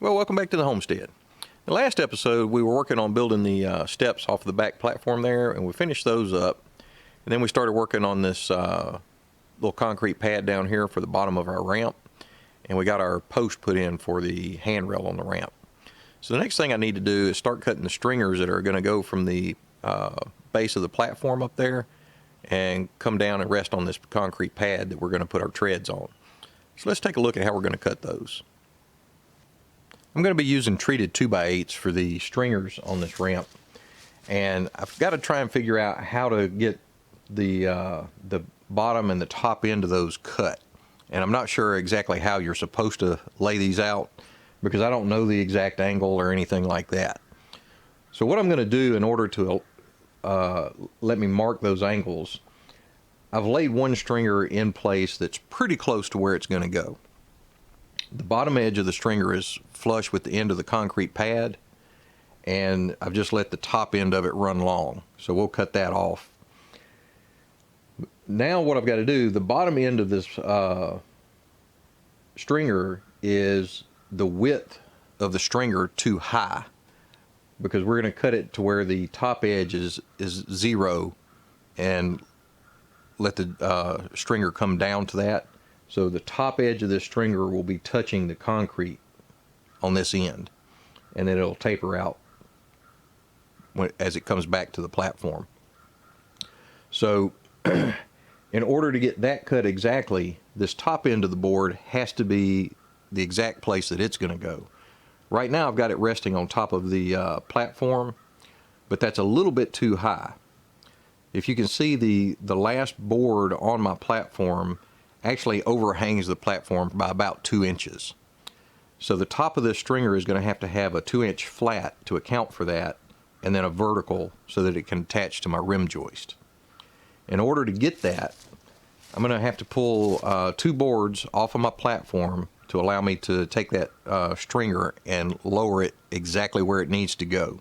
Well, welcome back to the homestead. The last episode, we were working on building the steps off of the back platform there, and we finished those up. And then we started working on this little concrete pad down here for the bottom of our ramp, and we got our post put in for the handrail on the ramp. So the next thing I need to do is start cutting the stringers that are going to go from the base of the platform up there and come down and rest on this concrete pad that we're going to put our treads on. So let's take a look at how we're going to cut those. I'm going to be using treated 2x8s for the stringers on this ramp, and I've got to try and figure out how to get the bottom and the top end of those cut. And I'm not sure exactly how you're supposed to lay these out because I don't know the exact angle or anything like that. So what I'm going to do in order to let me mark those angles, I've laid one stringer in place that's pretty close to where it's going to go. The bottom edge of the stringer is flush with the end of the concrete pad, and I've just let the top end of it run long. So we'll cut that off. Now what I've got to do, the bottom end of this stringer is the width of the stringer too high, because we're going to cut it to where the top edge is 0 and let the stringer come down to that. So the top edge of this stringer will be touching the concrete on this end, and then it'll taper out as it comes back to the platform. So in order to get that cut exactly, this top end of the board has to be the exact place that it's going to go. Right now I've got it resting on top of the platform, but that's a little bit too high. If you can see, the last board on my platform actually overhangs the platform by about 2 inches. So the top of this stringer is going to have a 2-inch flat to account for that, and then a vertical so that it can attach to my rim joist. In order to get that, I'm going to have to pull 2 boards off of my platform to allow me to take that stringer and lower it exactly where it needs to go,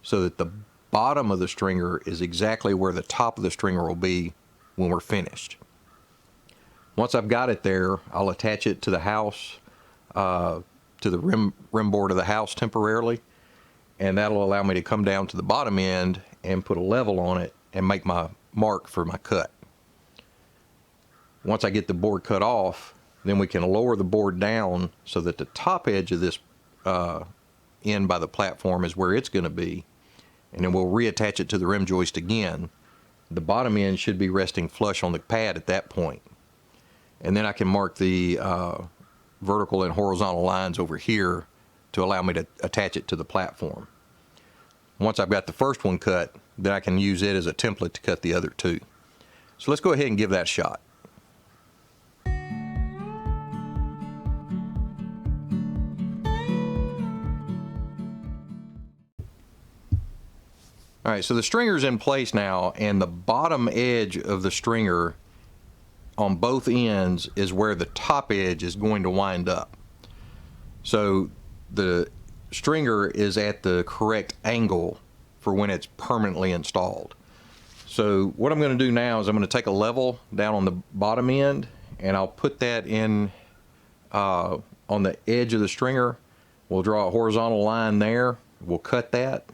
so that the bottom of the stringer is exactly where the top of the stringer will be when we're finished. Once I've got it there, I'll attach it to the house, to the rim board of the house temporarily, and that'll allow me to come down to the bottom end and put a level on it and make my mark for my cut. Once I get the board cut off, then we can lower the board down so that the top edge of this end by the platform is where it's going to be, and then we'll reattach it to the rim joist again. The bottom end should be resting flush on the pad at that point. And then I can mark the vertical and horizontal lines over here to allow me to attach it to the platform. Once I've got the first one cut, then I can use it as a template to cut the other 2. So let's go ahead and give that a shot. All right, so the stringer's in place now, and the bottom edge of the stringer on both ends is where the top edge is going to wind up. So the stringer is at the correct angle for when it's permanently installed. So what I'm going to do now is I'm going to take a level down on the bottom end, and I'll put that in on the edge of the stringer. We'll draw a horizontal line there. We'll cut that.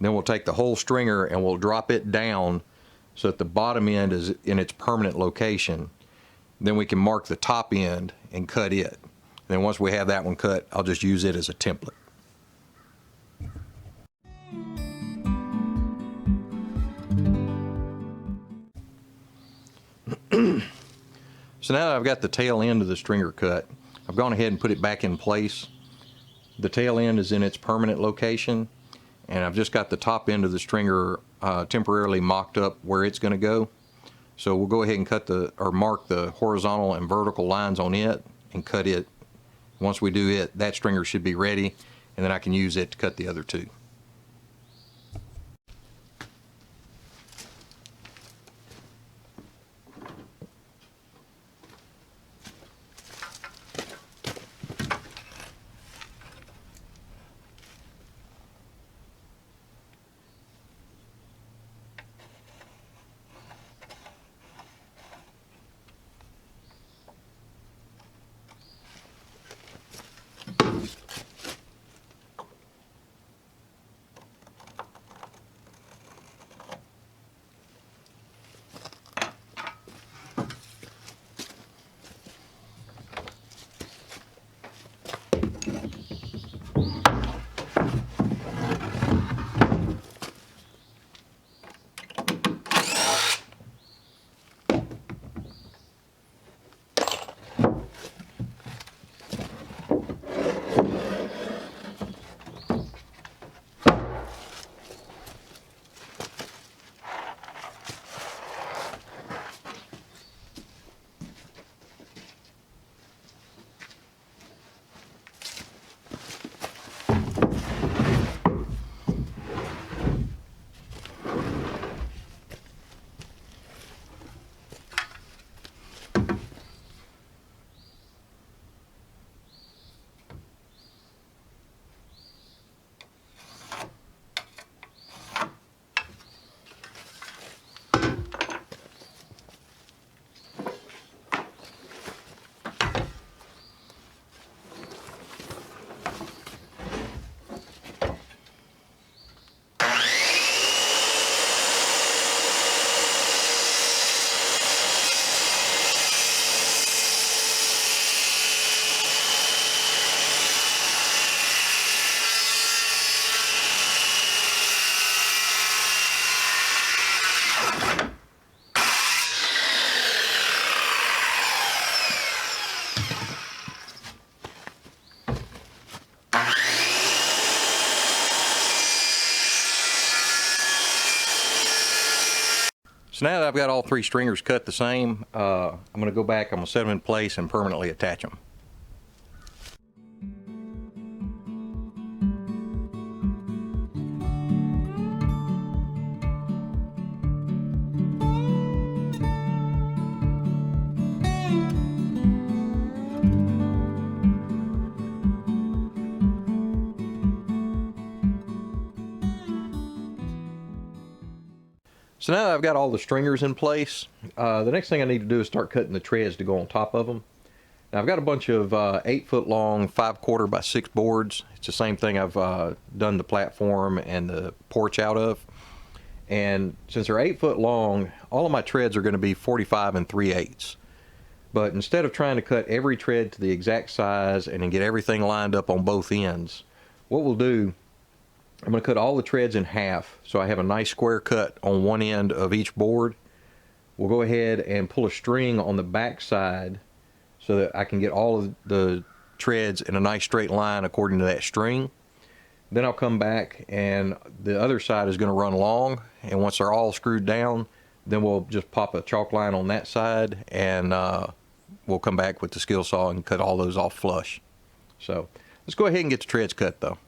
Then we'll take the whole stringer and we'll drop it down so that the bottom end is in its permanent location. Then we can mark the top end and cut it. Then once we have that one cut, I'll just use it as a template. So now that I've got the tail end of the stringer cut, I've gone ahead and put it back in place. The tail end is in its permanent location, and I've just got the top end of the stringer temporarily mocked up where it's going to go. So we'll go ahead and mark the horizontal and vertical lines on it and cut it. Once we do it, that stringer should be ready, and then I can use it to cut the other 2. So now that I've got all 3 stringers cut the same, I'm going to go back, I'm going to set them in place and permanently attach them. So now that I've got all the stringers in place, the next thing I need to do is start cutting the treads to go on top of them. Now I've got a bunch of 8-foot long 5/4 by 6 boards. It's the same thing I've done the platform and the porch out of. And since they're 8 foot long, all of my treads are going to be 45 3/8. But instead of trying to cut every tread to the exact size and then get everything lined up on both ends, what we'll do, I'm going to cut all the treads in half so I have a nice square cut on one end of each board. We'll go ahead and pull a string on the back side so that I can get all of the treads in a nice straight line according to that string. Then I'll come back and the other side is going to run long, and once they're all screwed down, then we'll just pop a chalk line on that side, and we'll come back with the skill saw and cut all those off flush. So let's go ahead and get the treads cut though.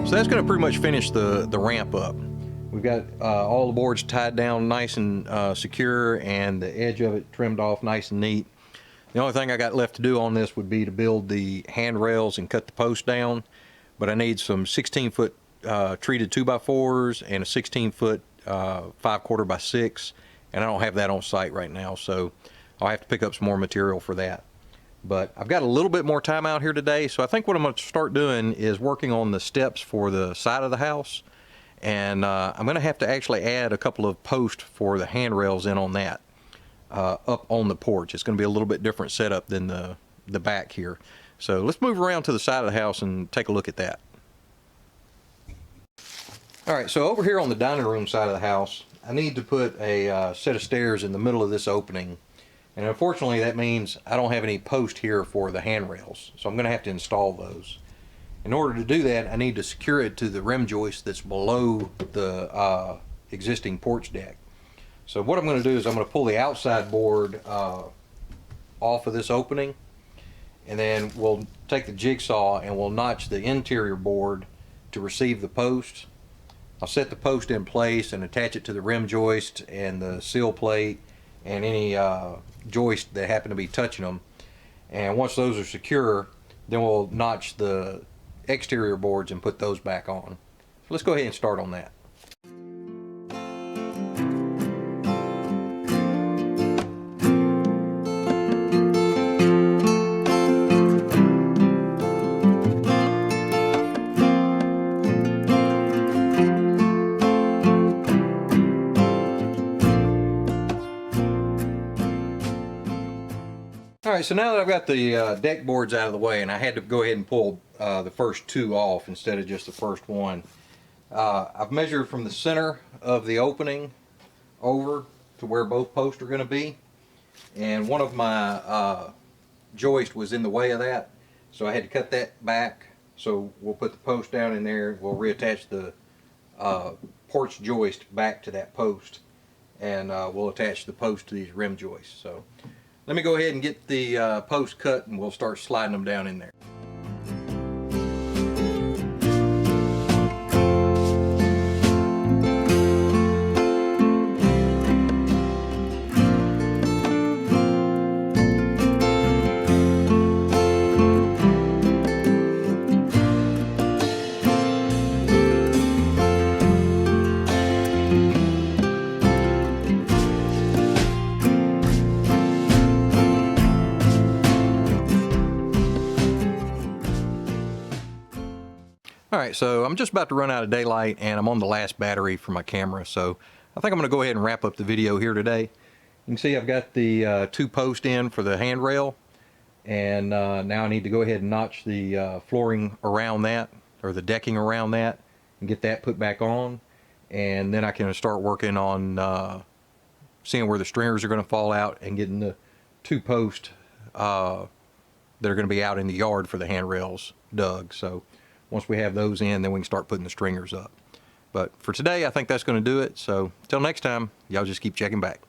So that's going to pretty much finish the ramp up. We've got all the boards tied down nice and secure, and the edge of it trimmed off nice and neat. The only thing I got left to do on this would be to build the handrails and cut the post down, but I need some 16-foot treated 2x4s and a 16-foot 5/4 by 6, and I don't have that on site right now, so I'll have to pick up some more material for that. But I've got a little bit more time out here today, so I think what I'm going to start doing is working on the steps for the side of the house, and I'm going to have to actually add a couple of posts for the handrails in on that up on the porch. It's going to be a little bit different setup than the back here. So let's move around to the side of the house and take a look at that. All right, so over here on the dining room side of the house, I need to put a set of stairs in the middle of this opening. And unfortunately, that means I don't have any post here for the handrails, so I'm going to have to install those. In order to do that, I need to secure it to the rim joist that's below the existing porch deck. So what I'm going to do is I'm going to pull the outside board off of this opening, and then we'll take the jigsaw and we'll notch the interior board to receive the post. I'll set the post in place and attach it to the rim joist and the seal plate and any joist that happen to be touching them. And once those are secure, then we'll notch the exterior boards and put those back on. So let's go ahead and start on that. Alright, so now that I've got the deck boards out of the way, and I had to go ahead and pull the first two off instead of just the first one, I've measured from the center of the opening over to where both posts are going to be, and one of my joist was in the way of that, so I had to cut that back. So we'll put the post down in there, we'll reattach the porch joist back to that post, and we'll attach the post to these rim joists. So let me go ahead and get the post cut and we'll start sliding them down in there. Alright, so I'm just about to run out of daylight and I'm on the last battery for my camera, so I think I'm going to go ahead and wrap up the video here today. You can see I've got the two posts in for the handrail, and now I need to go ahead and notch the flooring around that, or the decking around that, and get that put back on, and then I can start working on seeing where the stringers are going to fall out and getting the two posts that are going to be out in the yard for the handrails dug. So once we have those in, then we can start putting the stringers up. But for today, I think that's going to do it. So until next time, y'all just keep checking back.